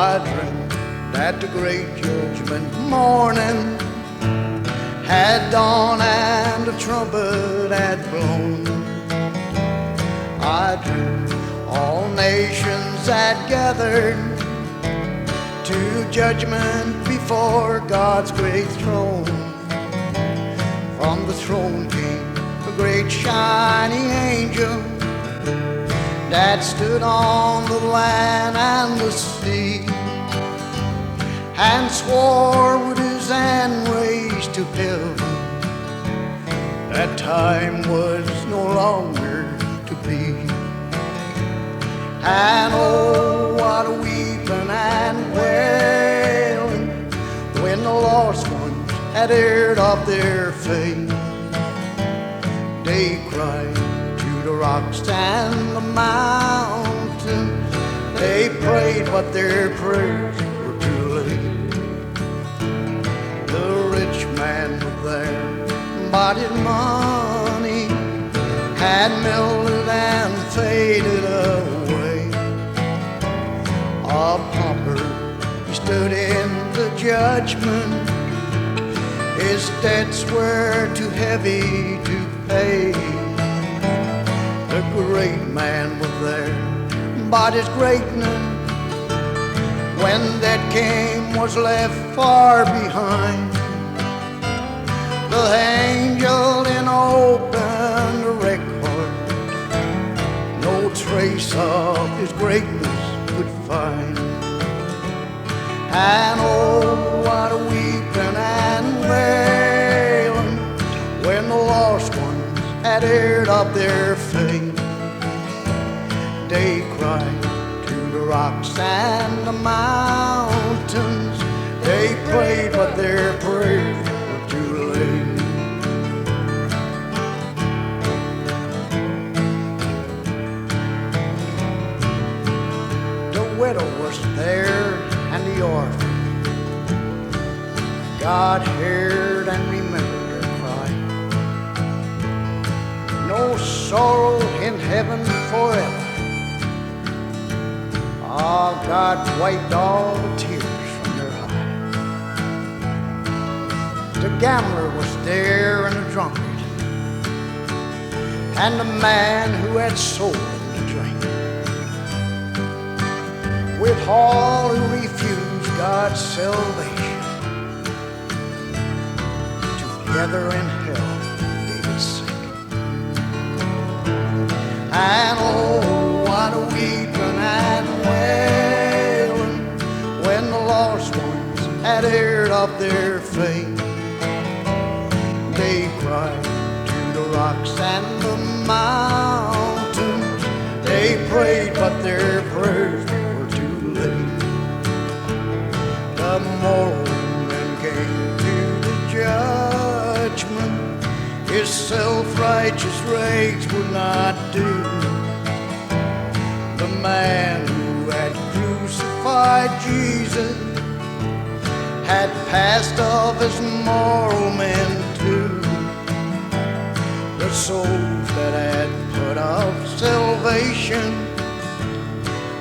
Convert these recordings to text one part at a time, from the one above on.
I dreamt that the great judgment morning had dawned and the trumpet had blown. I dreamt all nations had gathered to judgment before God's great throne. From the throne came a great shining angel that stood on the land and the sea, and swore with his hand raised to heaven that time was no longer to be. And oh, what a weeping and wailing when the lost ones had heard of their fate. They cried to the rocks and the mountains. They prayed, but their prayers were too late. The rich man was there, but his money had melted and faded away. A pauper, he stood in the judgment. His debts were too heavy to pay. The great man was there, but his greatness, when that came, was left far behind. The angel then opened the record, no trace of his greatness could find. And oh, what a weeping and wailing when the lost ones had heard of their fate. They cried to the rocks and the mountains. They prayed, but their prayers were too late. The widow was there and the orphan. God heard and remembered her cry. No sorrow in heaven forever. Ah, God wiped all the tears from their eyes. The gambler was there and the drunkard, and the man who had sold him to drink. With all who refused God's salvation, together in hell they would sink. And oh, what a weeping and wailing when the lost ones had heard of their fate. They cried to the rocks and the mountains. They prayed, but their prayers were too late. The morning came to the judgment. His self-righteous rags would not do. The man who had crucified Jesus had passed off as moral men too. The souls that had put off salvation,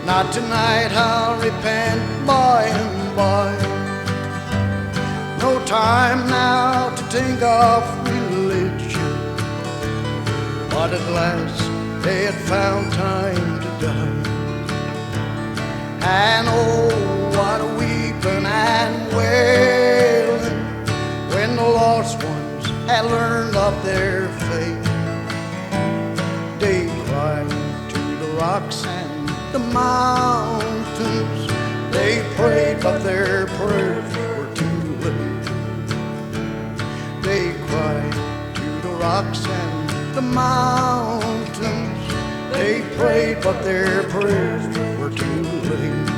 not tonight, I'll repent by and by. No time now to think of religion, but at last they had found time to die. And oh, what a weeping and wailing when the lost ones had learned of their fate. They cried to the rocks and the mountains. They prayed, but their prayers were too late. They cried to the rocks and the mountains. They prayed, but their prayers were too late.